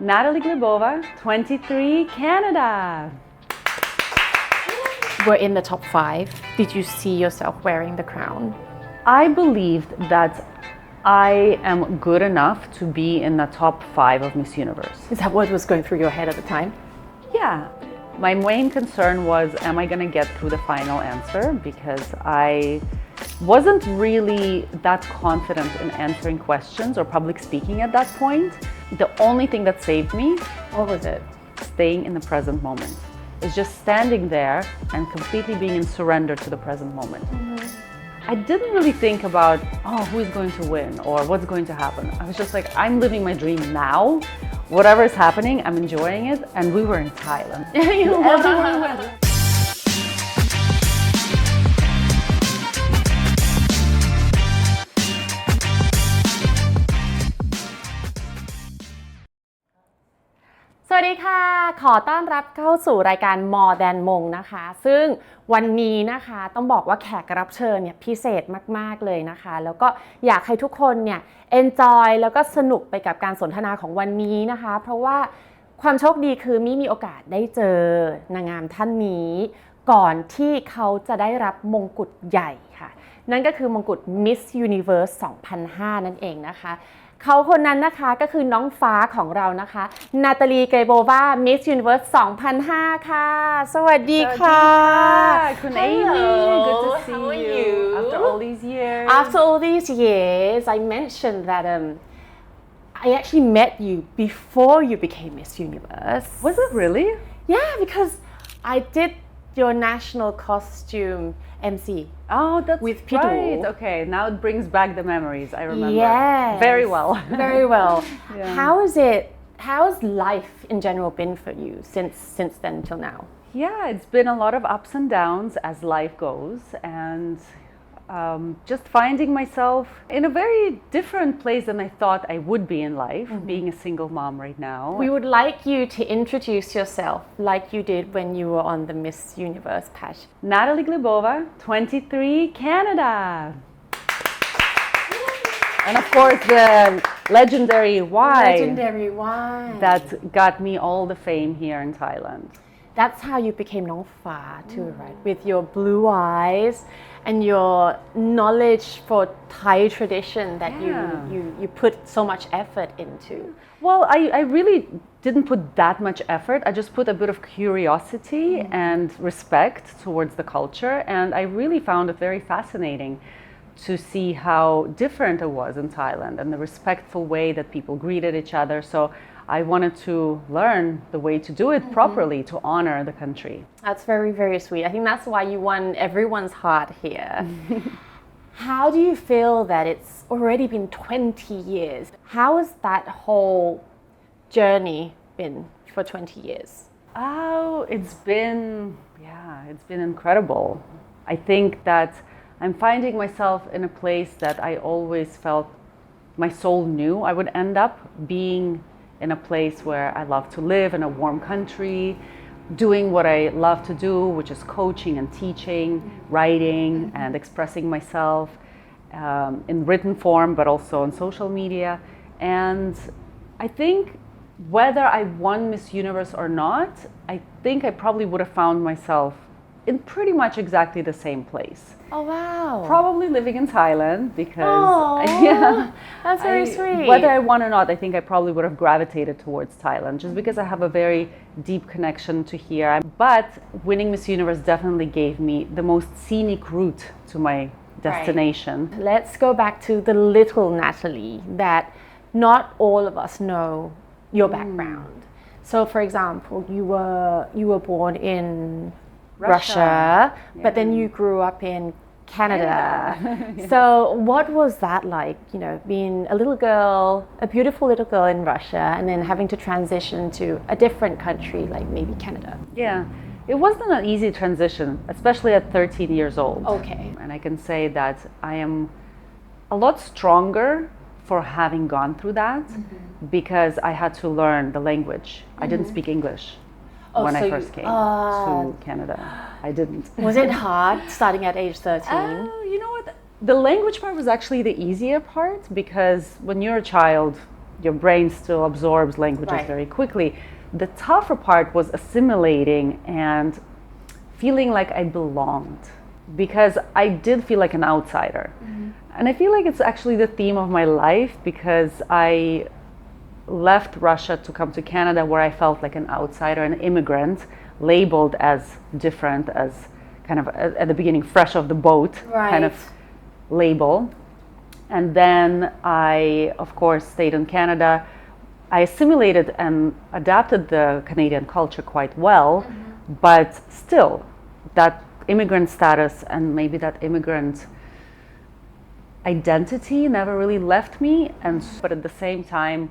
Natalie Glebova, 23, Canada. We're in the top 5. Did you see yourself wearing the crown? I believed that I am good enough to be in the top 5 of Miss Universe. Is that what was going through your head at the time? Yeah. My main concern was, am I going to get through the final answer? Because I wasn't really that confident in answering questions or public speaking at that point. The only thing that saved me, What was it? staying in the present moment. It's just standing there and completely being in surrender to the present moment. I didn't really think about, who is going to win or what's going to happen. I was just like, I'm living my dream now. Whatever is happening, I'm enjoying it. And we were in Thailand. Everywhere we went. สวัสดีค่ะขอต้อนรับเข้าสู่รายการ Mor Than มงนะคะซึ่งวันนี้นะคะต้องบอกว่าแขกรับเชิญเนี่ยพิเศษมากๆเลยนะคะแล้วก็อยากให้ทุกคนเนี่ย enjoy แล้วก็สนุกไปกับการสนทนาของวันนี้นะคะเพราะว่าความโชคดีคือมีโอกาสได้เจอนางงามท่านนี้ก่อนที่เขาจะได้รับมงกุฎใหญ่ค่ะนั่นก็คือมงกุฎ Miss Universe 2005 นั่นเองนะคะเขาคนนั้นนะคะก็คือน้องฟ้าของเรานะคะนาตาลีเกโบวา Miss Universe 2005 ค่ะสวัสดีค่ะคุณ Amy, good to see you after all these years. After all these years, I mentioned that I actually met you before you became Miss Universe. Was it really? Yeah, because I did your national costume MC. Oh, that's with Pidu. right. Okay, now it brings back the memories. I remember. Yes. Very well. Very well. Yeah. How's life in general been for you since then till now? Yeah, it's been a lot of ups and downs as life goes, and just finding myself in a very different place than I thought I would be in life, being a single mom right now. We would like you to introduce yourself like you did when you were on the Miss Universe pageant. Natalie Glebova, 23, Canada. And of course, the legendary why Legendary why. that got me all the fame here in Thailand. That's how you became Nong Fa too, right? With your blue eyes and your knowledge for Thai tradition that you put so much effort into. Well, I really didn't put that much effort. I just put a bit of curiosity and respect towards the culture, and I really found it very fascinating to see how different it was in Thailand and the respectful way that people greeted each other. So I wanted to learn the way to do it properly to honor the country. That's very, very sweet. I think that's why you won everyone's heart here. How do you feel that it's already been 20 years? How has that whole journey been for 20 years? Oh, it's been incredible. I think that I'm finding myself in a place that I always felt my soul knew I would end up being in a place where I love to live in a warm country, doing what I love to do, which is coaching and teaching, writing and expressing myself in written form, but also on social media. And I think whether I won Miss Universe or not, I think I probably would have found myself in pretty much exactly the same place. Oh, wow. Probably living in Thailand because That's very sweet. Whether I won or not, I think I probably would have gravitated towards Thailand just because I have a very deep connection to here. But winning Miss Universe definitely gave me the most scenic route to my destination. Right. Let's go back to the little Natalie that not all of us know your background. So for example, you were born in Russia, but then you grew up in Canada. So what was that like, being a little girl, a beautiful little girl in Russia, and then having to transition to a different country like maybe Canada? Yeah, it wasn't an easy transition, especially at 13 years old. Okay. And I can say that I am a lot stronger for having gone through that because I had to learn the language. I didn't speak English. When I first came to Canada. I didn't. Was it hard starting at age 13? You know what? The language part was actually the easier part because when you're a child, your brain still absorbs languages Right. very quickly. The tougher part was assimilating and feeling like I belonged, because I did feel like an outsider. And I feel like it's actually the theme of my life, because I left Russia to come to Canada, where I felt like an outsider, an immigrant, labeled as different, as kind of at the beginning fresh off the boat kind of Right. label. And then I, of course, stayed in Canada. I assimilated and adapted the Canadian culture quite well, but still, that immigrant status and maybe that immigrant identity never really left me. But at the same time,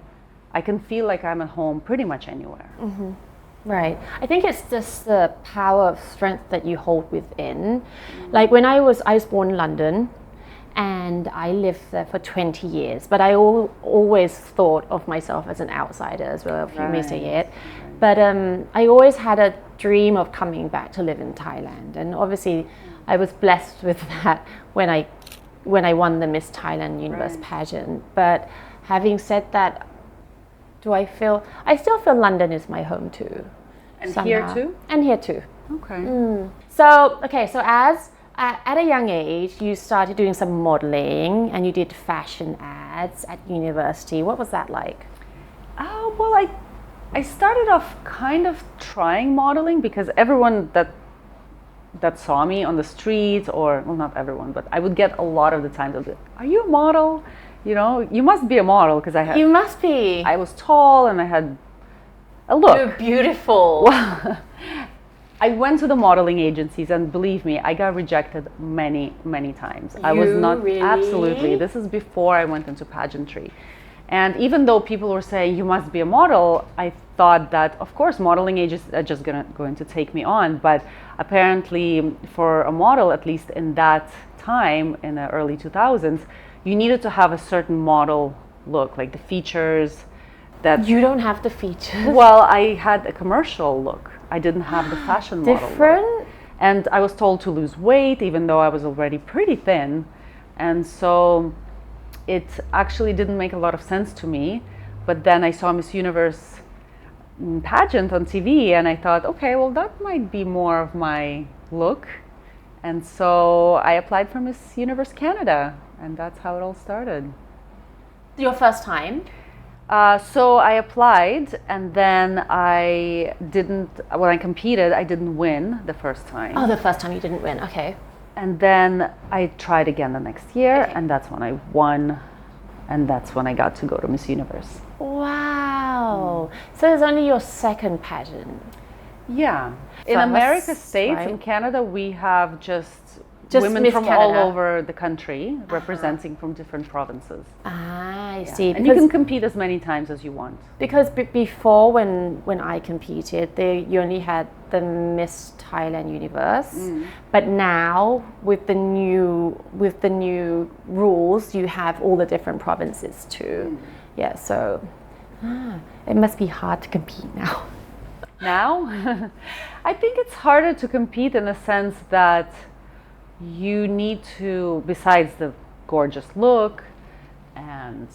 I can feel like I'm at home pretty much anywhere. Right. I think it's just the power of strength that you hold within. Like when I was born in London, and I lived there for 20 years, but I always thought of myself as an outsider as well, if you may say it. But I always had a dream of coming back to live in Thailand, and obviously I was blessed with that when I won the Miss Thailand Universe pageant. But having said that, I still feel London is my home too. And somehow. here too? And here too. Okay. So as at a young age, you started doing some modeling and you did fashion ads at university. What was that like? Well, I started off kind of trying modeling, because everyone that saw me on the street, or well, not everyone, but I would get a lot of the time, they'll be, "Are you a model? You know, you must be a model," because You must be. I was tall and I had a look. You're beautiful. I went to the modeling agencies, and believe me, I got rejected many, many times. I was not really? Absolutely. This is before I went into pageantry. And even though people were saying you must be a model, I thought that, of course, modeling agencies are just going to take me on. But apparently, for a model, at least in that time, in the early 2000s, you needed to have a certain model look, like the features that... You don't have the features. Well, I had a commercial look. I didn't have the fashion model look. Different? And I was told to lose weight, even though I was already pretty thin. And so it actually didn't make a lot of sense to me. But then I saw Miss Universe pageant on TV, and I thought, okay, well, that might be more of my look. And so I applied for Miss Universe Canada, and that's how it all started. Your first time? So I applied, and then when I competed, I didn't win the first time. Oh, the first time you didn't win. Okay. And then I tried again the next year, Okay. and that's when I won, and that's when I got to go to Miss Universe. Wow. So it's only your second pageant. Yeah. In First, America States, right? in Canada, we have just women Miss from Canada. all over the country, representing from different provinces. Ah, I see. And you can compete as many times as you want. Because before, when I competed, you only had the Miss Thailand Universe, but now with the new rules, you have all the different provinces too. Yeah, so it must be hard to compete now. Now, I think it's harder to compete in the sense that you need to, besides the gorgeous look and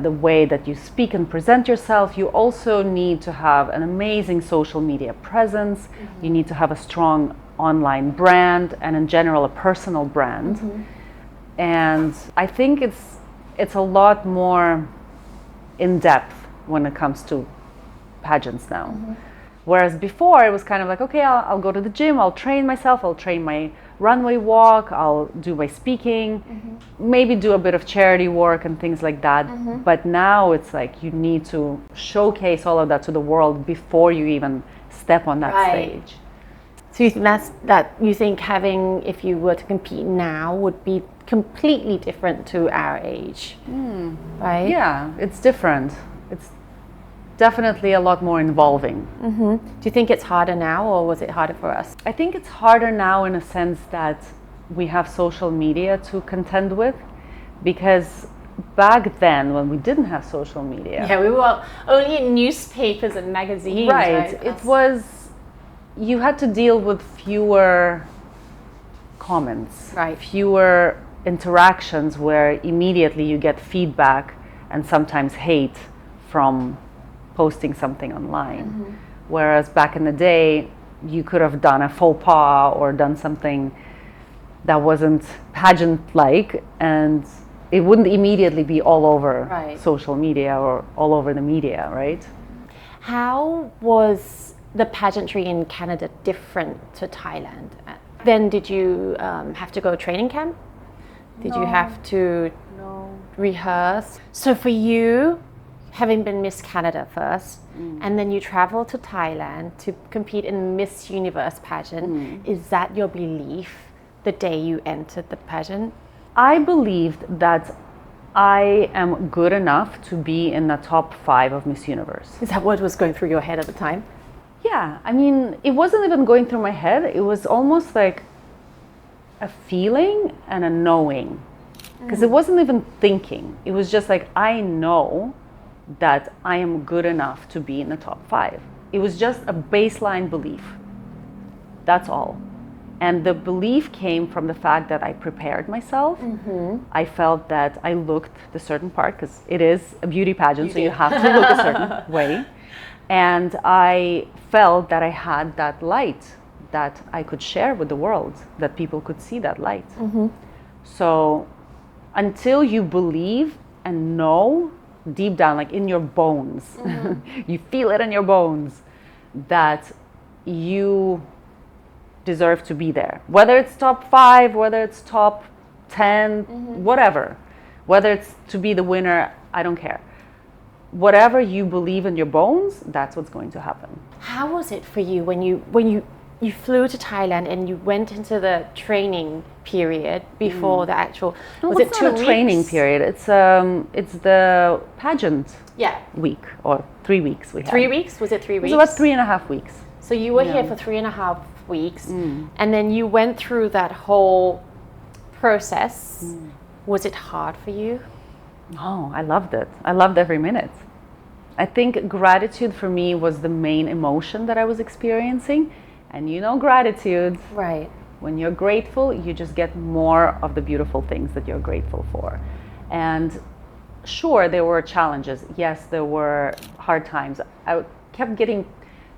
the way that you speak and present yourself, you also need to have an amazing social media presence. You need to have a strong online brand, and in general a personal brand. And I think it's a lot more in depth when it comes to pageants now. Whereas before it was kind of like, okay, I'll go to the gym, I'll train myself, I'll train my runway walk, I'll do my speaking, maybe do a bit of charity work and things like that. But now it's like you need to showcase all of that to the world before you even step on that stage. So you think you think having, if you were to compete now, would be completely different to our age, right? Yeah, it's different. It's definitely a lot more involving. Do you think it's harder now, or was it harder for us? I think it's harder now in a sense that we have social media to contend with, because back then when we didn't have social media, Yeah, we were only in newspapers and magazines. right, it was, you had to deal with fewer comments, Right. fewer interactions where immediately you get feedback and sometimes hate from posting something online. Whereas back in the day, you could have done a faux pas or done something that wasn't pageant-like, and it wouldn't immediately be all over social media or all over the media, right? How was the pageantry in Canada different to Thailand? Then did you have to go training camp? Did you have to rehearse? So for you, having been Miss Canada first, and then you travel to Thailand to compete in Miss Universe pageant, is that your belief the day you entered the pageant? I believed that I am good enough to be in the top 5 of Miss Universe. Is that what was going through your head at the time? Yeah, I mean, it wasn't even going through my head. It was almost like a feeling and a knowing. Because it wasn't even thinking. It was just like, I know that I am good enough to be in the top 5. It was just a baseline belief. That's all. And the belief came from the fact that I prepared myself. I felt that I looked the certain part, because it is a beauty pageant, so you have to look a certain way. And I felt that I had that light that I could share with the world, that people could see that light. So until you believe and know deep down, like in your bones, you feel it in your bones, that you deserve to be there. Whether it's top 5, whether it's top 10, whatever. Whether it's to be the winner, I don't care. Whatever you believe in your bones, that's what's going to happen. How was it for you when you flew to Thailand and you went into the training period before the actual? No, was it's it not 2 a weeks? training period. It's the pageant week, or 3 weeks we had. 3 weeks? Was it 3 It weeks? was about 3.5 weeks. So you were here for 3.5 weeks, and then you went through that whole process. Was it hard for you? Oh, I loved it. I loved every minute. I think gratitude for me was the main emotion that I was experiencing. And you know, gratitude. Right. When you're grateful, you just get more of the beautiful things that you're grateful for. And sure, there were challenges. Yes, there were hard times. I kept getting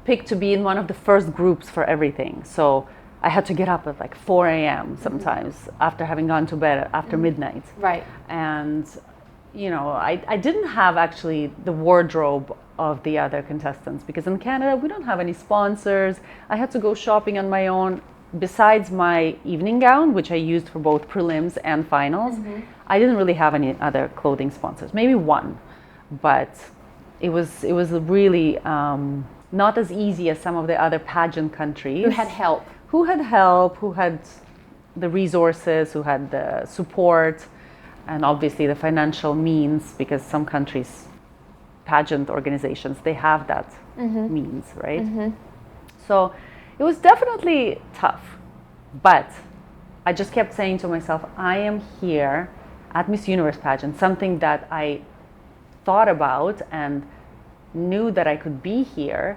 picked to be in one of the first groups for everything. So I had to get up at like 4 a.m. sometimes after having gone to bed after midnight. Right. And, you know, I didn't have actually the wardrobe of the other contestants, because in Canada we don't have any sponsors. I had to go shopping on my own. Besides my evening gown, which I used for both prelims and finals, I didn't really have any other clothing sponsors. Maybe one, but it was really not as easy as some of the other pageant countries. Who had help? Who had the resources, who had the support, and obviously the financial means, because some countries, pageant organizations, they have that means, right? So it was definitely tough, but I just kept saying to myself, I am here at Miss Universe pageant, something that I thought about and knew that I could be here,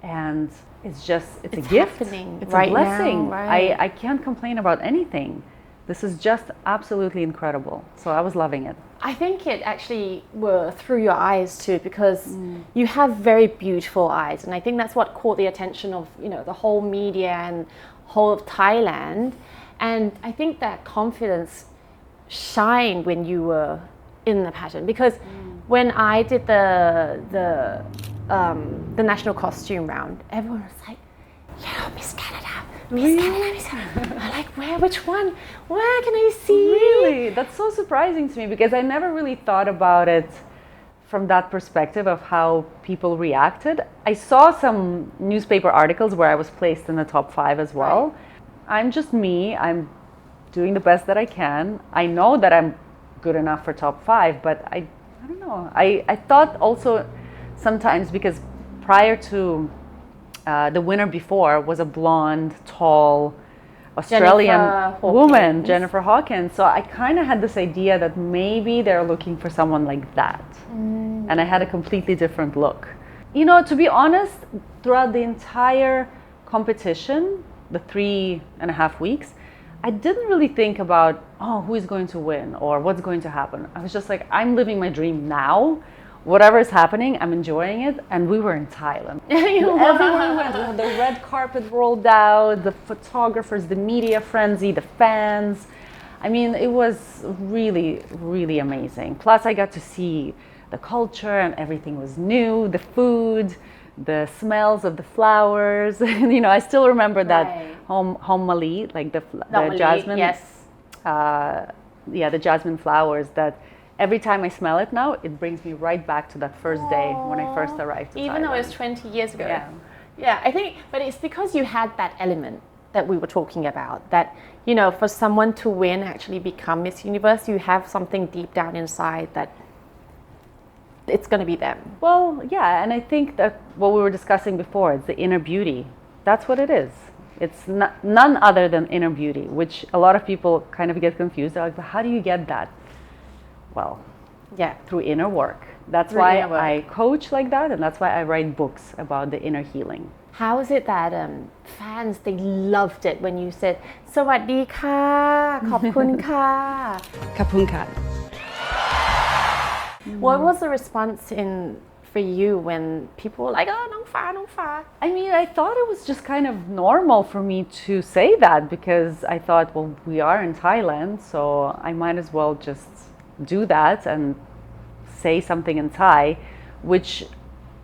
and it's a gift. It's right a blessing. now, right? I can't complain about anything. This is just absolutely incredible. So I was loving it. I think it actually were through your eyes too, because you have very beautiful eyes, and I think that's what caught the attention of, you know, the whole media and whole of Thailand. And I think that confidence shined when you were in the pageant, because when I did the national costume round, everyone was like, "Yeah, Miss Canada." Miss Canada, Miss Canada. I'm like, where? Which one? Where can I see? Really? That's so surprising to me, because I never really thought about it from that perspective of how people reacted. I saw some newspaper articles where I was placed in the top 5 as well. Right. I'm just me. I'm doing the best that I can. I know that I'm good enough for top 5, but I don't know. I thought also sometimes, because prior to the winner before was a blonde, tall Australian woman, Jennifer Hawkins. So I kind of had this idea that maybe they're looking for someone like that. And I had a completely different look. You know, to be honest, throughout the entire competition, the 3.5 weeks, I didn't really think about, oh, who is going to win or what's going to happen. I was just like, I'm living my dream now. Whatever is happening, I'm enjoying it. And we were in Thailand. Everywhere we went, we had the red carpet rolled out, the photographers, the media frenzy, the fans. I mean, it was really, really amazing. Plus, I got to see the culture and everything was new, the food, the smells of the flowers. You know, I still remember that home mali, like the jasmine. Yes. Yeah, the jasmine flowers that every time I smell it now, it brings me right back to that first day when I first arrived to Even Thailand. though it was 20 years ago. Yeah. Yeah, I think, but it's because you had that element that we were talking about, that, you know, for someone to win, actually become Miss Universe, you have something deep down inside that it's going to be them. Well, yeah, and I think that what we were discussing before, it's the inner beauty. That's what it is. It's none other than inner beauty, which a lot of people kind of get confused. They're like, but how do you get that? Well, Yeah. through inner work. That's Through why inner work. I coach like that, and that's why I write books about the inner healing. How is it that fans, they loved it when you said, สวัสดีค่ะ ขอบคุณค่ะ Kapunkan. What was the response for you when people were like, oh, น้องฟ้า น้องฟ้า I mean, I thought it was just kind of normal for me to say that because I thought, well, we are in Thailand, so I might as well just do that and say something in Thai, which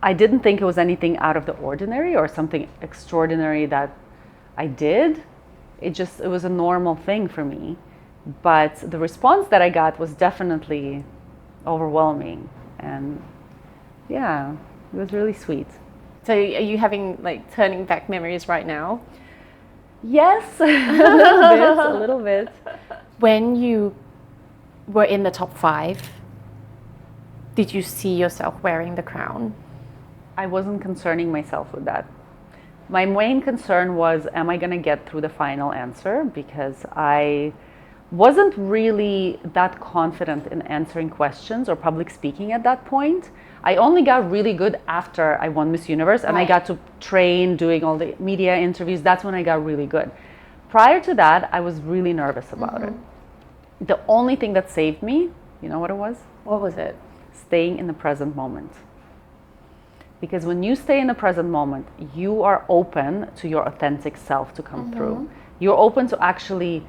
I didn't think it was anything out of the ordinary or something extraordinary that I did. It was a normal thing for me. But the response that I got was definitely overwhelming. And yeah, it was really sweet. So are you having like turning back memories right now? Yes, a little bit. When you were in the top 5, did you see yourself wearing the crown? I wasn't concerning myself with that. My main concern was, am I going to get through the final answer? Because I wasn't really that confident in answering questions or public speaking at that point. I only got really good after I won Miss Universe and I got to train doing all the media interviews. That's when I got really good. Prior to that, I was really nervous about it. The only thing that saved me, you know what it was? What was it? Staying in the present moment. Because when you stay in the present moment, you are open to your authentic self to come through. You're open to actually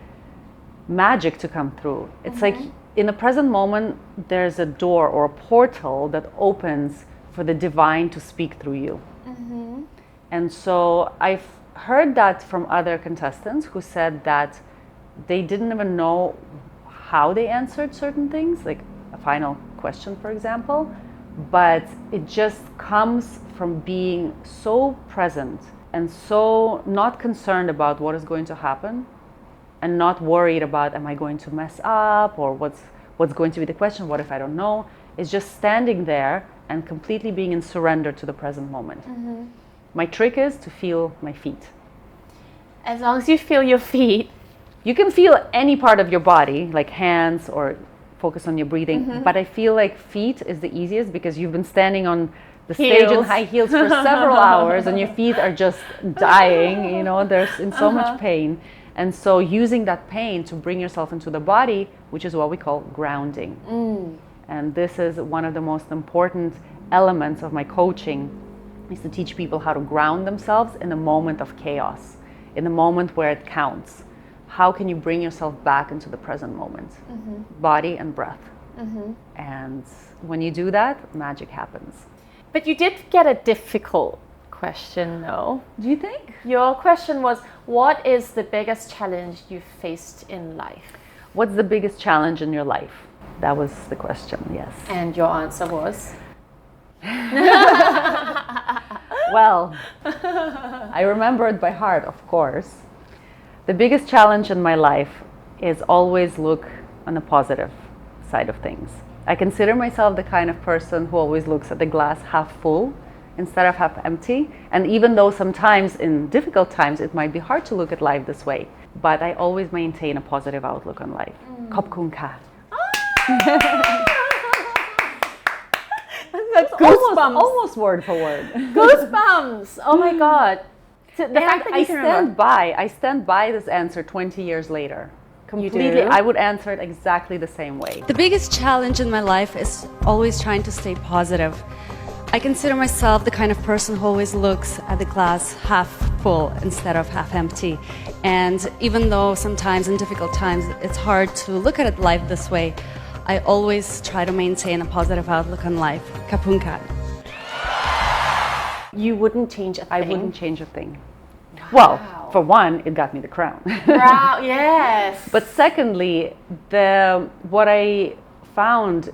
magic to come through. It's like in the present moment, there's a door or a portal that opens for the divine to speak through you. And so I've heard that from other contestants who said that they didn't even know how they answered certain things, like a final question, for example. But it just comes from being so present and so not concerned about what is going to happen and not worried about, am I going to mess up or what's going to be the question, what if I don't know? It's just standing there and completely being in surrender to the present moment. My trick is to feel my feet. As long as you feel your feet. You can feel any part of your body, like hands or focus on your breathing, but I feel like feet is the easiest because you've been standing on the stage in high heels for several hours and your feet are just dying, you know, there's in so much pain. And so using that pain to bring yourself into the body, which is what we call grounding. And this is one of the most important elements of my coaching, is to teach people how to ground themselves in the moment of chaos, in the moment where it counts. How can you bring yourself back into the present moment? Body and breath. And when you do that, magic happens. But you did get a difficult question though. Do you think? Your question was, what is the biggest challenge you've faced in life? What's the biggest challenge in your life? That was the question, yes. And your answer was? Well, I remember it by heart, of course. The biggest challenge in my life is always look on the positive side of things. I consider myself the kind of person who always looks at the glass half full instead of half empty. And even though sometimes in difficult times it might be hard to look at life this way, but I always maintain a positive outlook on life. ขอบคุณค่ะ Goosebumps. Almost word for word. Goosebumps. Oh my god. the fact that you can remember. I stand by this answer 20 years later. Completely, do? I would answer it exactly the same way. The biggest challenge in my life is always trying to stay positive. I consider myself the kind of person who always looks at the glass half full instead of half empty. And even though sometimes in difficult times it's hard to look at life this way, I always try to maintain a positive outlook on life. Kapunka. You wouldn't change a thing. I wouldn't change a thing. Well, for one, it got me the crown. Wow, yes. But secondly, what I found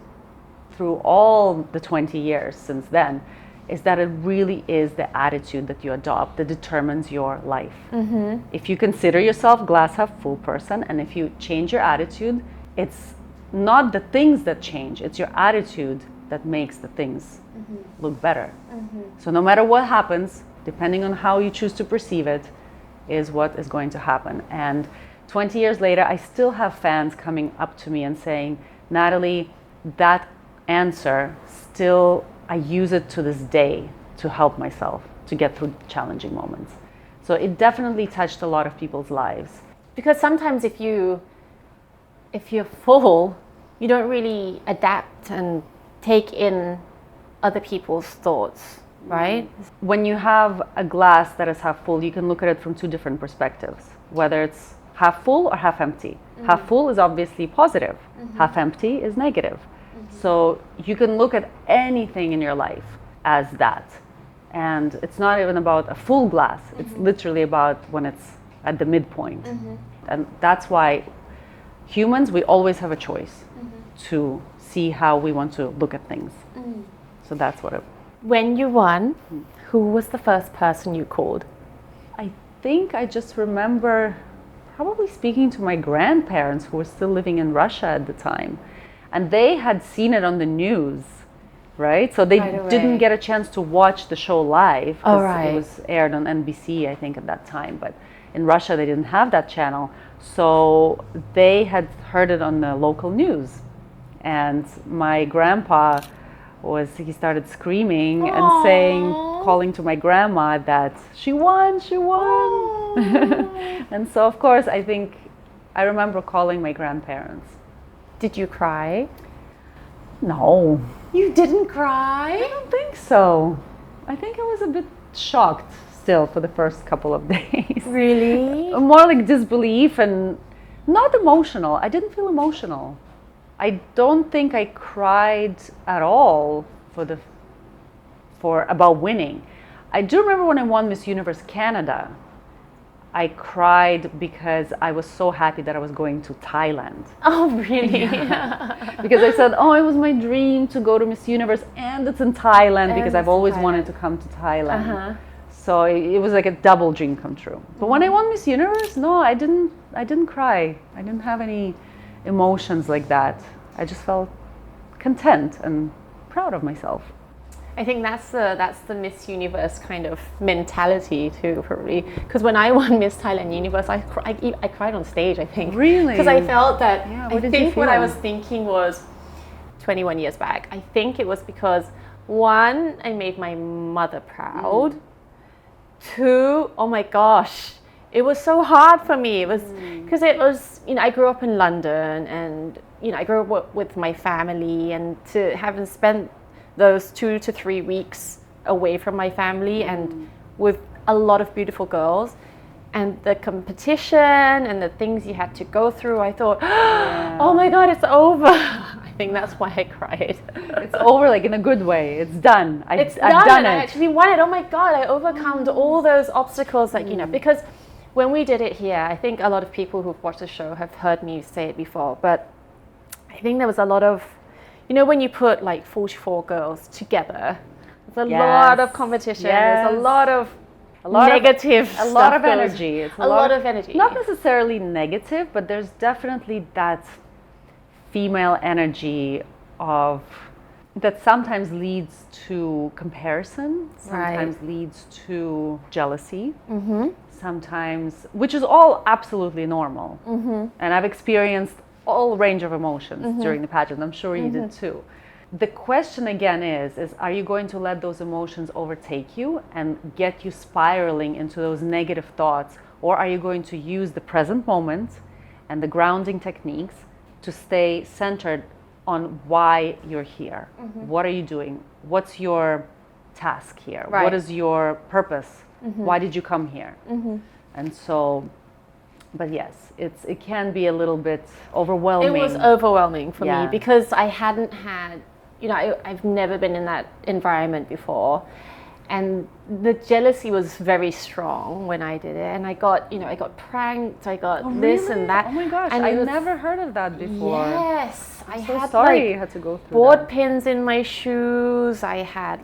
through all the 20 years since then is that it really is the attitude that you adopt that determines your life. Mm-hmm. If you consider yourself glass half full person, and if you change your attitude, it's not the things that change, it's your attitude that makes the things look better. Mm-hmm. So no matter what happens, depending on how you choose to perceive it, is what is going to happen. And 20 years later, I still have fans coming up to me and saying, Natalie, that answer still, I use it to this day to help myself to get through challenging moments. So it definitely touched a lot of people's lives. Because sometimes if you're full, you don't really adapt and take in other people's thoughts, right? When you have a glass that is half full, you can look at it from two different perspectives, whether it's half full or half empty. Half full is obviously positive, half empty is negative. So you can look at anything in your life as that. And it's not even about a full glass, it's literally about when it's at the midpoint. And that's why humans, we always have a choice to see how we want to look at things. So that's what it. When you won, who was the first person you called? I think I just remember probably speaking to my grandparents who were still living in Russia at the time. And they had seen it on the news, right? So they didn't get a chance to watch the show live because it was aired on NBC, I think, at that time. But in Russia, they didn't have that channel. So they had heard it on the local news. And my grandpa he started screaming and saying, calling to my grandma that she won. And so, of course, I remember calling my grandparents. Did you cry? No. You didn't cry? I don't think so. I think I was a bit shocked still for the first couple of days. Really? More like disbelief and not emotional. I didn't feel emotional. I don't think I cried at all for about winning. I do remember when I won Miss Universe Canada, I cried because I was so happy that I was going to Thailand. Oh, really? Yeah. Because I said, it was my dream to go to Miss Universe and it's in Thailand because I've always wanted to come to Thailand. So it was like a double dream come true. But when I won Miss Universe, no, I didn't cry. I didn't have any emotions like that. I just felt content and proud of myself. I think that's the Miss Universe kind of mentality too, probably. Because when I won Miss Thailand Universe, I cried on stage, I think. Really? Because I felt that, what I was thinking was 21 years back, I think it was because, one, I made my mother proud. Two, oh my gosh, it was so hard for me. It was, because it was, I grew up in London and, I grew up with my family, and to having spent those 2 to 3 weeks away from my family and with a lot of beautiful girls, and the competition and the things you had to go through, I thought, oh my God, it's over. I think that's why I cried. It's over, like in a good way. It's done. I've done it. I actually won it. Oh my God, I overcome all those obstacles, because when we did it here, I think a lot of people who've watched the show have heard me say it before, but I think there was a lot of, when you put like 44 girls together, there's a lot of competition, there's a lot of negative stuff, a lot of energy. It's a lot of energy. Not necessarily negative, but there's definitely that female energy that sometimes leads to comparison, sometimes leads to jealousy, sometimes, which is all absolutely normal. And I've experienced all range of emotions during the pageant. I'm sure you did too. The question again is are you going to let those emotions overtake you and get you spiraling into those negative thoughts, or are you going to use the present moment and the grounding techniques to stay centered on why you're here? What are you doing? What's your task here? Right. What is your purpose? Why did you come here? And so, but yes, it can be a little bit overwhelming. It was overwhelming for Yeah. me because I hadn't had, I've never been in that environment before. And the jealousy was very strong when I did it. And I got pranked, I got this and that. Oh my gosh, and I it was- never heard of that before. Yes, I So had sorry you had to go through board that. pins in my shoes. I had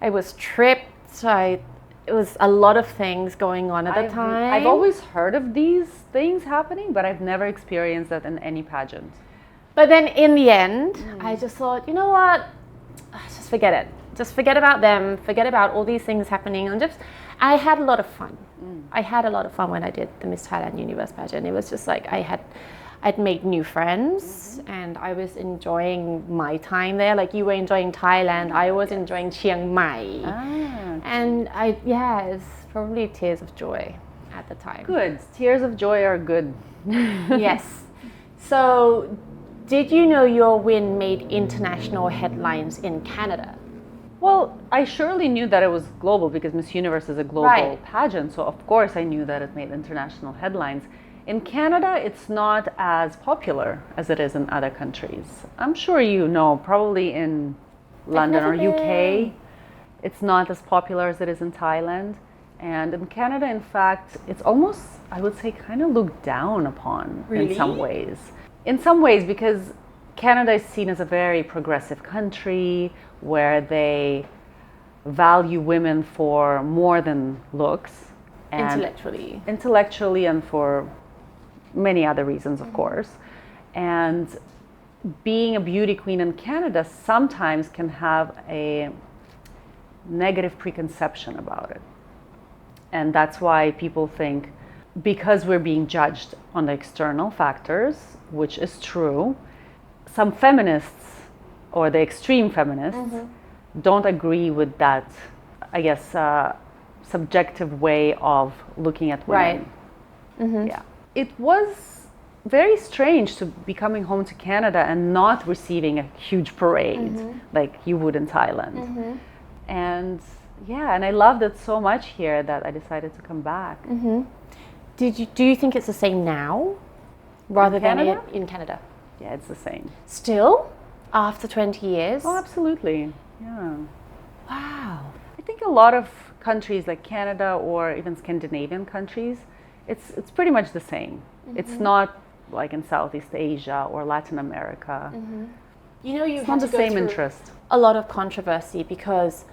I was tripped. It was a lot of things going on at the time. I've always heard of these things happening, but I've never experienced that in any pageant. But then in the end, I just thought, you know what? Just forget it. Just forget about them. Forget about all these things happening. And I had a lot of fun. I had a lot of fun when I did the Miss Thailand Universe pageant. It was just like I'd made new friends and I was enjoying my time there. Like you were enjoying Thailand, I was enjoying Chiang Mai. And it's probably tears of joy at the time. Good. Tears of joy are good. Yes. So, did you know your win made international headlines in Canada? Well, I surely knew that it was global because Miss Universe is a global Right. pageant. So, of course, I knew that it made international headlines. In Canada, it's not as popular as it is in other countries. I'm sure you know, probably in London or never UK, been. it's not as popular as it is in Thailand. And in Canada, in fact, it's almost, I would say, kind of looked down upon in some Really? ways. In some ways, because Canada is seen as a very progressive country where they value women for more than looks. And intellectually and for many other reasons, of course. And being a beauty queen in Canada sometimes can have a negative preconception about it. And that's why people think, because we're being judged on the external factors, which is true, some feminists or the extreme feminists don't agree with that, I guess, subjective way of looking at women. Right. Yeah. It was very strange to be coming home to Canada and not receiving a huge parade like you would in Thailand. And and I loved it so much here that I decided to come back. Do you think it's the same now rather than Canada? in Canada? Yeah, it's the same. Still? After 20 years? Oh, absolutely. Yeah. Wow. I think a lot of countries like Canada or even Scandinavian countries, it's pretty much the same. It's not like in Southeast Asia or Latin America. You know, It's not the same interest. a lot of controversy because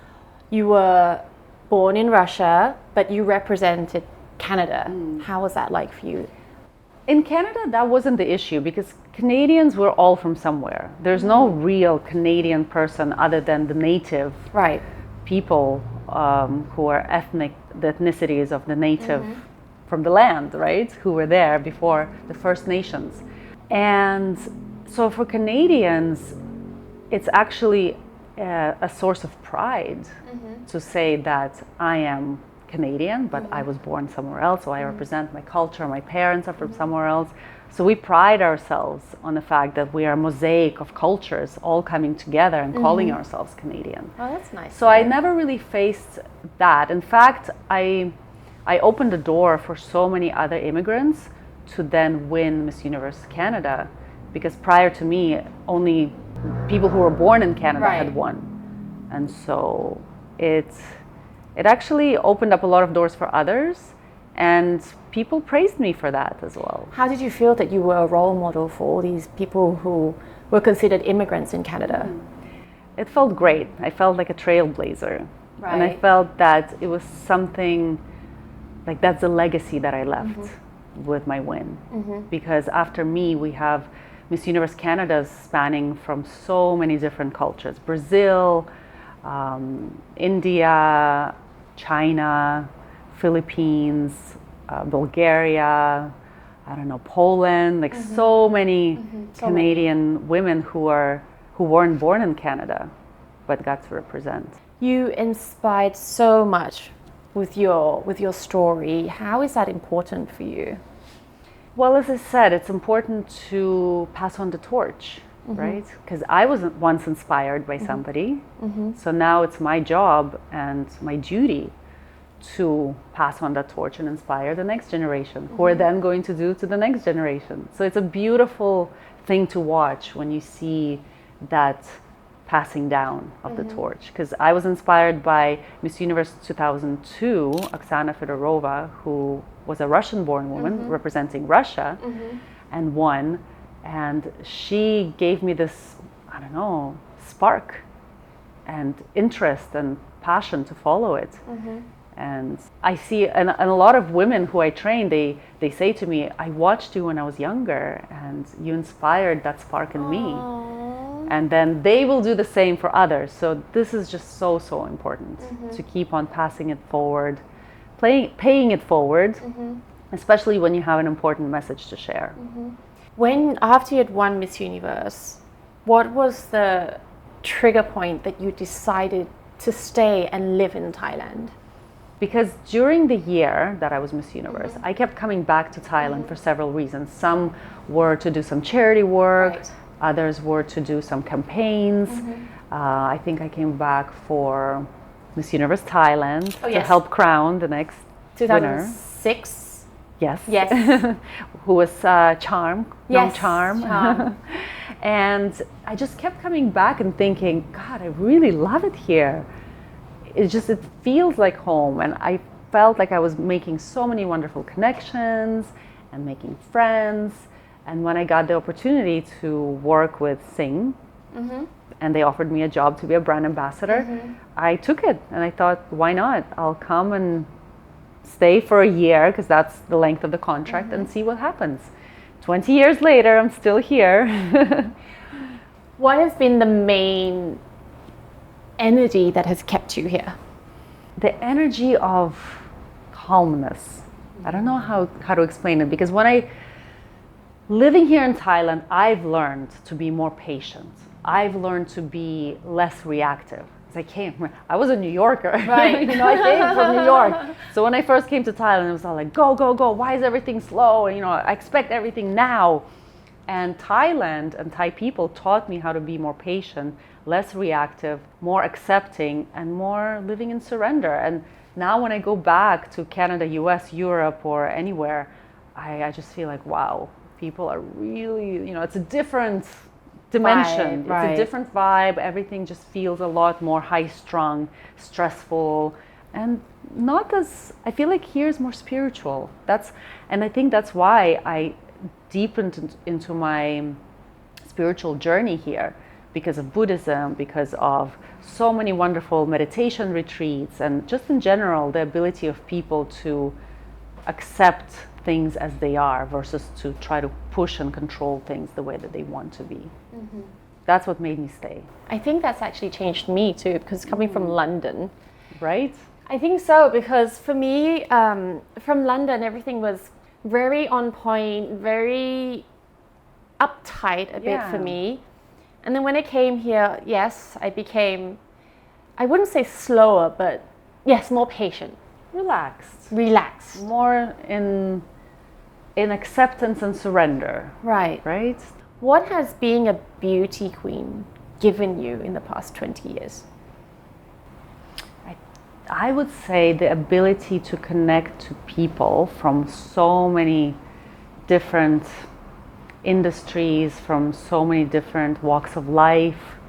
you were born in Russia, but you represented Canada. How was that like for you? In Canada, that wasn't the issue because Canadians were all from somewhere. There's no real Canadian person other than the native Right. people who are the ethnicities of the native from the land, right? Who were there before the First Nations. And so for Canadians, it's actually a source of pride to say that I am Canadian, but I was born somewhere else, so I represent my culture, my parents are from somewhere else. So we pride ourselves on the fact that we are a mosaic of cultures all coming together and calling ourselves Canadian. Oh, that's nice. So I never really faced that. In fact, I opened the door for so many other immigrants to then win Miss Universe Canada, because prior to me, only people who were born in Canada Right. had won. And so it actually opened up a lot of doors for others, and people praised me for that as well. How did you feel that you were a role model for all these people who were considered immigrants in Canada? It felt great. I felt like a trailblazer. And I Right. felt that it was something, like that's a legacy that I left with my win. Because after me, we have Miss Universe Canada spanning from so many different cultures. Brazil, India, China, Philippines, Bulgaria, I don't know, Poland, like so many Canadian women who who weren't born in Canada but got to represent. You inspired so much with your story. How is that important for you? Well, as I said, it's important to pass on the torch, right? Because I was once inspired by somebody. So now it's my job and my duty to pass on that torch and inspire the next generation, who are then going to do to the next generation. So it's a beautiful thing to watch when you see that passing down of the torch. Because I was inspired by Miss Universe 2002, Oksana Fedorova, who was a Russian-born woman representing Russia and won. And she gave me this, I don't know, spark and interest and passion to follow it. And I see, and a lot of women who I train, they say to me, I watched you when I was younger and you inspired that spark in me. And then they will do the same for others. So this is just so important to keep on passing it forward, paying it forward, especially when you have an important message to share. When, after you had won Miss Universe, what was the trigger point that you decided to stay and live in Thailand? Because during the year that I was Miss Universe, I kept coming back to Thailand for several reasons. Some were to do some charity work, others were to do some campaigns. I think I came back for Miss Universe Thailand to help crown the next 2006? Yes. Yes. Who was Charm, yes, Charm. And I just kept coming back and thinking, God, I really love it here. It feels like home, and I felt like I was making so many wonderful connections and making friends. And when I got the opportunity to work with Sing, and they offered me a job to be a brand ambassador, I took it, and I thought, why not? I'll come and stay for a year, because that's the length of the contract, and see what happens. 20 years later, I'm still here. What has been the main energy that has kept you here? The energy of calmness. I don't know how to explain it, because living here in Thailand, I've learned to be more patient. I've learned to be less reactive. I was a New Yorker, right? I came from New York. So when I first came to Thailand, it was all like, go, go, go. Why is everything slow? And, I expect everything now. And Thailand and Thai people taught me how to be more patient, less reactive, more accepting, and more living in surrender. And now when I go back to Canada, US, Europe, or anywhere, I just feel like, wow, people are really, it's a different dimension. Vibe, right. It's a different vibe. Everything just feels a lot more high-strung, stressful, and not as, I feel like here is more spiritual. And I think that's why I deepened into my spiritual journey here, because of Buddhism, because of so many wonderful meditation retreats, and just in general, the ability of people to accept things as they are versus to try to push and control things the way that they want to be. That's what made me stay. I think that's actually changed me too, because coming from London. Right? I think so, because for me, from London, everything was very on point, very uptight a bit for me. And then when I came here, yes, I became, I wouldn't say slower, but yes, more patient. Relaxed. More in acceptance and surrender. Right. Right? What has being a beauty queen given you in the past 20 years? I would say the ability to connect to people from so many different industries, from so many different walks of life,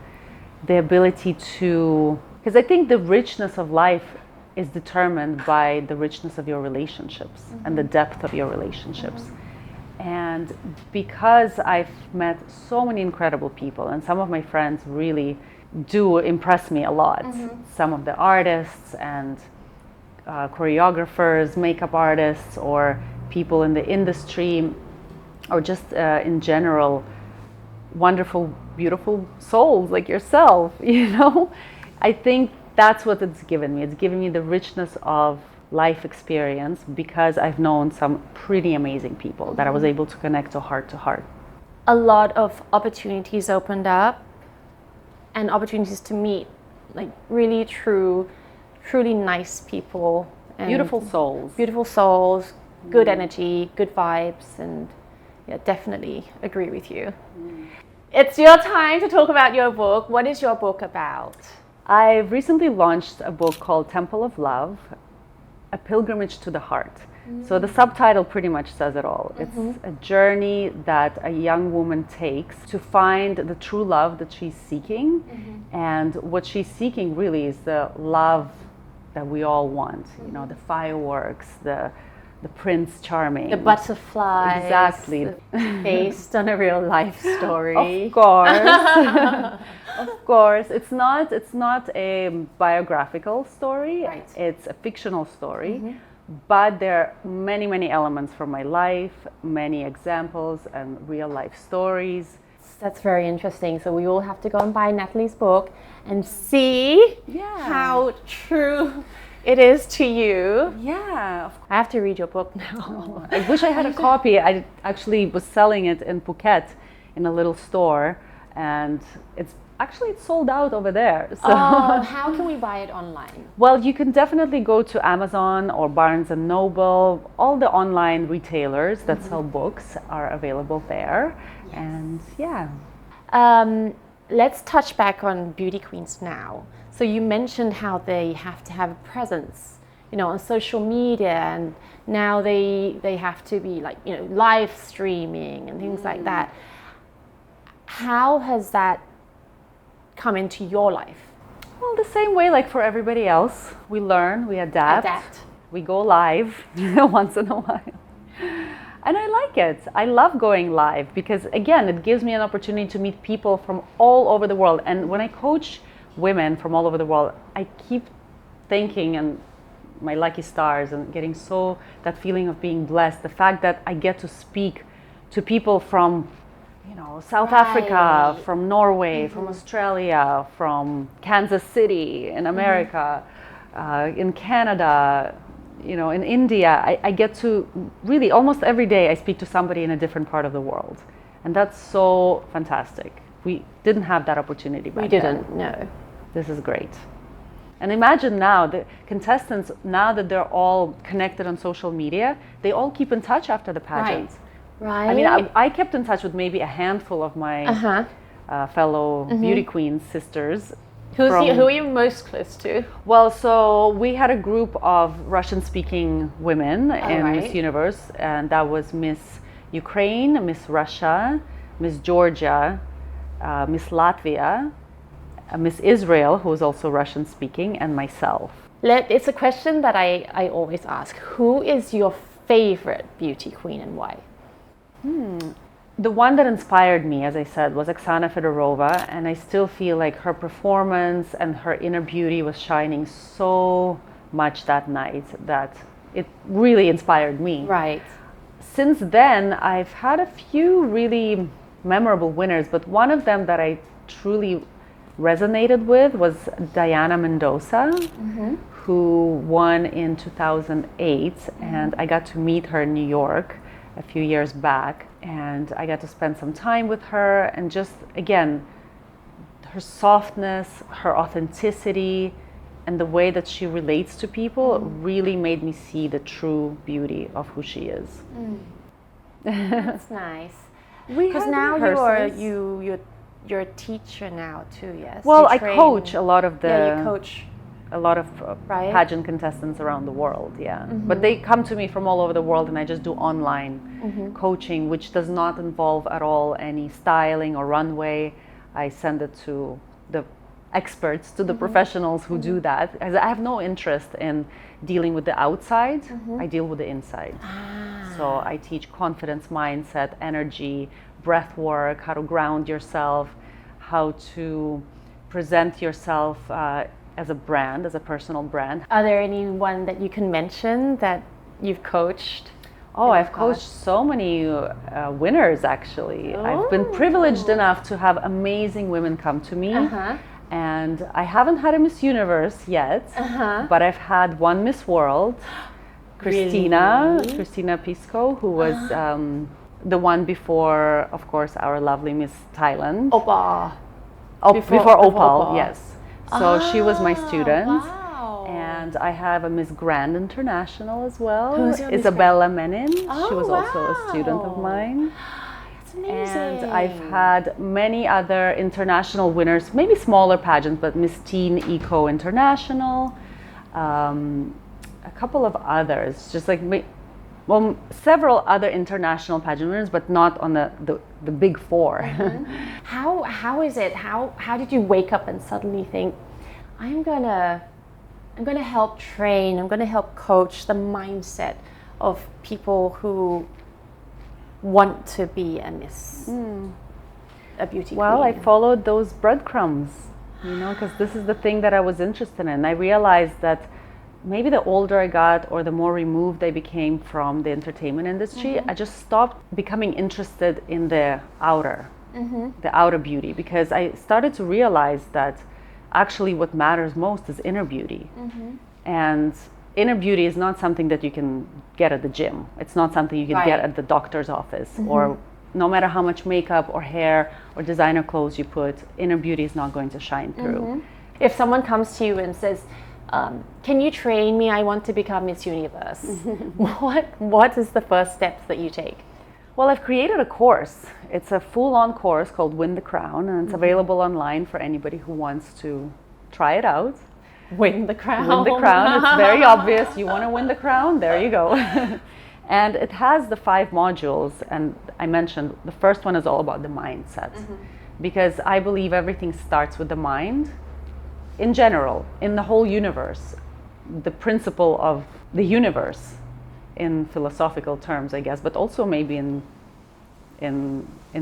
the ability to, because I think the richness of life is determined by the richness of your relationships and the depth of your relationships. And because I've met so many incredible people, and some of my friends really do impress me a lot. Some of the artists and choreographers, makeup artists, or people in the industry, or just in general, wonderful, beautiful souls like yourself, I think that's what it's given me. It's given me the richness of life experience, because I've known some pretty amazing people that I was able to connect to heart. A lot of opportunities opened up. and opportunities to meet like really truly nice people and Beautiful souls. Good energy, good vibes, and yeah, definitely agree with you. It's your time to talk about your book. What is your book about? I've recently launched a book called Temple of Love, A Pilgrimage to the Heart. So the subtitle pretty much says it all. It's a journey that a young woman takes to find the true love that she's seeking. And what she's seeking really is the love that we all want. You know, the fireworks, the Prince Charming. The butterflies. Exactly. Based on a real life story. Of course. Of course. It's not a biographical story. Right. It's a fictional story. But there are many elements from my life, many examples and real life stories. That's very interesting. So we all have to go and buy Natalie's book and see how true it is to you. Yeah. I have to read your book now. I wish I had a copy. I actually was selling it in Phuket in a little store, and it's sold out over there. So how can we buy it online? Well, you can definitely go to Amazon or Barnes and Noble. All the online retailers that sell books are available there. And yeah. Let's touch back on beauty queens now. So you mentioned how they have to have a presence, you know, on social media, and now they have to be like, you know, live streaming and things like that. How has that come into your life? Well, the same way like for everybody else. We learn, we adapt. We go live once in a while. And I like it. I love going live because, again, it gives me an opportunity to meet people from all over the world. And when I coach women from all over the world, I keep thinking, and my lucky stars, and getting that feeling of being blessed, the fact that I get to speak to people from, you know, South Africa, from Norway, from Australia, from Kansas City in America, in Canada, you know, in India. I get to really almost every day I speak to somebody in a different part of the world. And that's so fantastic. We didn't have that opportunity back then. We didn't, no. This is great. And imagine now, the contestants, now that they're all connected on social media, they all keep in touch after the pageant. Right. I mean, I kept in touch with maybe a handful of my fellow beauty queens, sisters. Who are you most close to? Well, so we had a group of Russian-speaking women in Miss Universe, and that was Miss Ukraine, Miss Russia, Miss Georgia, Miss Latvia, Miss Israel, who is also Russian-speaking, and myself. It's a question that I always ask. Who is your favorite beauty queen and why? The one that inspired me, as I said, was Oksana Fedorova, and I still feel like her performance and her inner beauty was shining so much that night that it really inspired me. Right. Since then, I've had a few really memorable winners, but one of them that I truly resonated with was Diana Mendoza, who won in 2008, and I got to meet her in New York a few years back, and I got to spend some time with her, and just again, her softness, her authenticity, and the way that she relates to people really made me see the true beauty of who she is. That's nice. Because had now rehearsals. you're a teacher now too, yes? Well, You I train- coach a lot of you coach. a lot of Right. pageant contestants around the world, but they come to me from all over the world, and I just do online coaching, which does not involve at all any styling or runway. I send it to the experts, to the professionals who do that, as I have no interest in dealing with the outside. I deal with the inside. So I teach confidence, mindset, energy, breath work, how to ground yourself, how to present yourself as a brand, as a personal brand. Are there anyone that you can mention that you've coached? Oh, I've coached so many winners, actually. I've been privileged enough to have amazing women come to me. And I haven't had a Miss Universe yet, but I've had one Miss World, Christina Pisco, who was the one before, of course, our lovely Miss Thailand. Opa. Oh, before Opal, yes. So she was my Ah, student. Wow. And I have a Miss Grand International as well. Who's your Miss Isabella Menin. She Oh, was also a student of wow. mine. That's amazing. And I've had many other international winners, maybe smaller pageants, but Miss Teen Eco International, a couple of others, just like several other international pageant winners, but not on the big four. How is it? How did you wake up and suddenly think, I'm gonna help train, I'm gonna help coach the mindset of people who want to be a miss, a beauty Well, I queen? followed those breadcrumbs, because this is the thing that I was interested in. I realized that maybe the older I got or the more removed I became from the entertainment industry, I just stopped becoming interested in the outer beauty, because I started to realize that actually what matters most is inner beauty. And inner beauty is not something that you can get at the gym. It's not something you can get Right. at the doctor's office, or no matter how much makeup or hair or designer clothes you put, inner beauty is not going to shine through. If someone comes to you and says, can you train me? I want to become Miss Universe. What is the first steps that you take? Well, I've created a course. It's a full-on course called Win the Crown, and it's available online for anybody who wants to try it out. Win the crown. Win the crown. It's very obvious. You want to win the crown? There you go. And it has the 5 modules. And I mentioned the first one is all about the mindset. Because I believe everything starts with the mind. In general, in the whole universe, the principle of the universe in philosophical terms, I guess, but also maybe in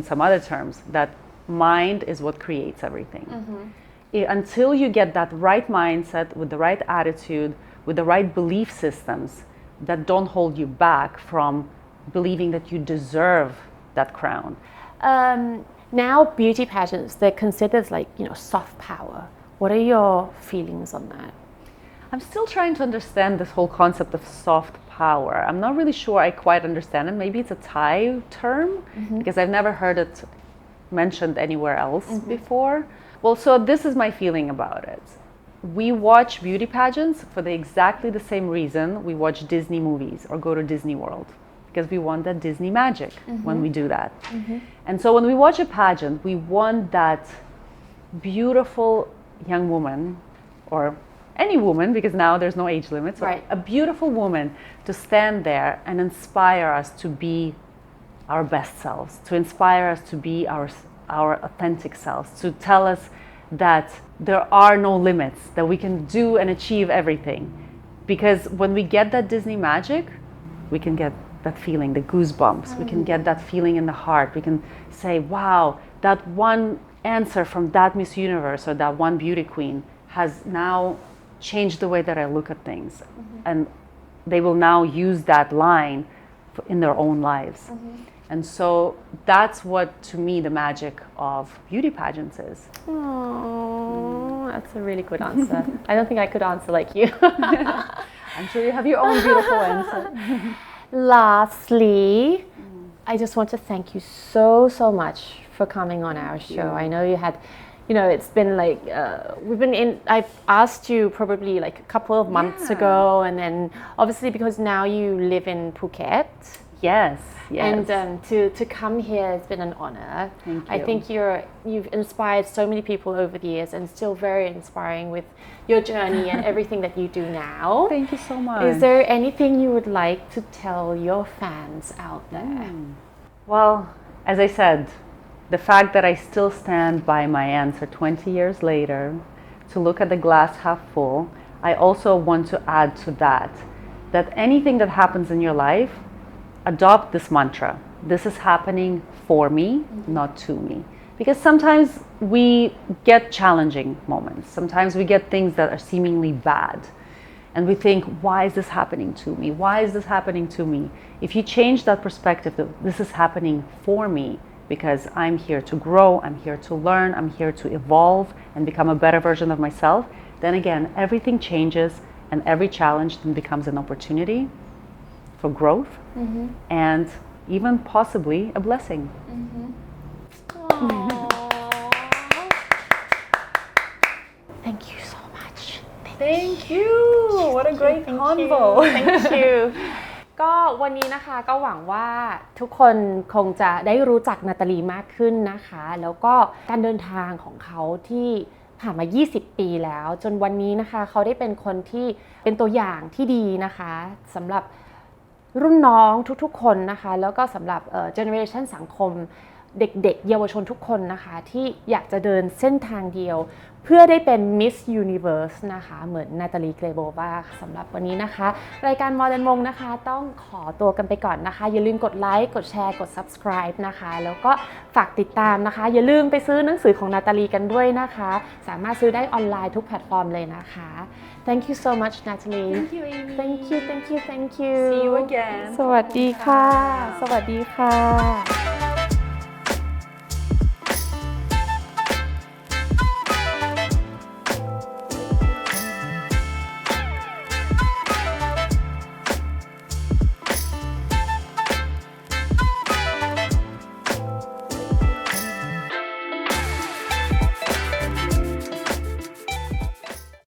some other terms, that mind is what creates everything. Until you get that right mindset with the right attitude, with the right belief systems that don't hold you back from believing that you deserve that crown. Now beauty pageants, they're considered like, soft power. What are your feelings on that? I'm still trying to understand this whole concept of soft power. I'm not really sure I quite understand it. Maybe it's a Thai term, because I've never heard it mentioned anywhere else before. Well, so this is my feeling about it. We watch beauty pageants for exactly the same reason we watch Disney movies or go to Disney World, because we want that Disney magic when we do that. And so when we watch a pageant, we want that beautiful young woman, or any woman, because now there's no age limit, so Right. a beautiful woman to stand there and inspire us to be our best selves, to inspire us to be our authentic selves, to tell us that there are no limits, that we can do and achieve everything. Because when we get that Disney magic, we can get that feeling, the goosebumps, we can get that feeling in the heart, we can say, wow, that one answer from that Miss Universe or that one beauty queen has now changed the way that I look at things. And they will now use that line in their own lives. And so that's what, to me, the magic of beauty pageants is. Oh, that's a really good answer. I don't think I could answer like you. I'm sure you have your own beautiful answer. Lastly, I just want to thank you so much for coming on our show. I know you had, it's been like, I've asked you probably like a couple of months ago, and then obviously because now you live in Phuket. Yes. And to come here has been an honor. Thank you. I think you've inspired so many people over the years, and still very inspiring with your journey and everything that you do now. Thank you so much. Is there anything you would like to tell your fans out there? Well, as I said, the fact that I still stand by my answer 20 years later, to look at the glass half full, I also want to add to that anything that happens in your life, adopt this mantra. This is happening for me, not to me. Because sometimes we get challenging moments. Sometimes we get things that are seemingly bad. And we think, why is this happening to me? Why is this happening to me? If you change that perspective, that this is happening for me, because I'm here to grow, I'm here to learn, I'm here to evolve and become a better version of myself, then again, everything changes, and every challenge then becomes an opportunity for growth and even possibly a blessing. you what a great convo Thank you ก็วันนี้นะคะก็หวังว่าทุกคนคงจะได้รู้จักนาตาลีมากขึ้นนะคะแล้วก็การเดินทางของเขาที่ผ่านมา20 ปีแล้วจนวันนี้นะคะเขาได้เป็นคนที่เป็นตัวอย่างที่ดีนะคะสำหรับรุ่นน้องทุกๆคนนะคะแล้วก็สำหรับเจเนอเรชันสังคมเด็กๆเยาวชนทุกคนนะคะที่อยากจะเดินเส้นทางเดียวเพื่อได้เป็น Miss Universe นะคะเหมือนนาตาลีเกลโบวาสำหรับวันนี้นะคะรายการ Mor Than มงนะคะต้องขอตัวกันไปก่อนนะคะอย่าลืมกดไลค์กดแชร์กด subscribe นะคะแล้วก็ฝากติดตามนะคะอย่าลืมไปซื้อหนังสือของนาตาลีกันด้วยนะคะสามารถซื้อได้ออนไลน์ทุกแพลตฟอร์มเลยนะคะ Thank you so much Natalie Thank you Amy Thank you See you again สวัสดีค่ะ สวัสดีค่ะ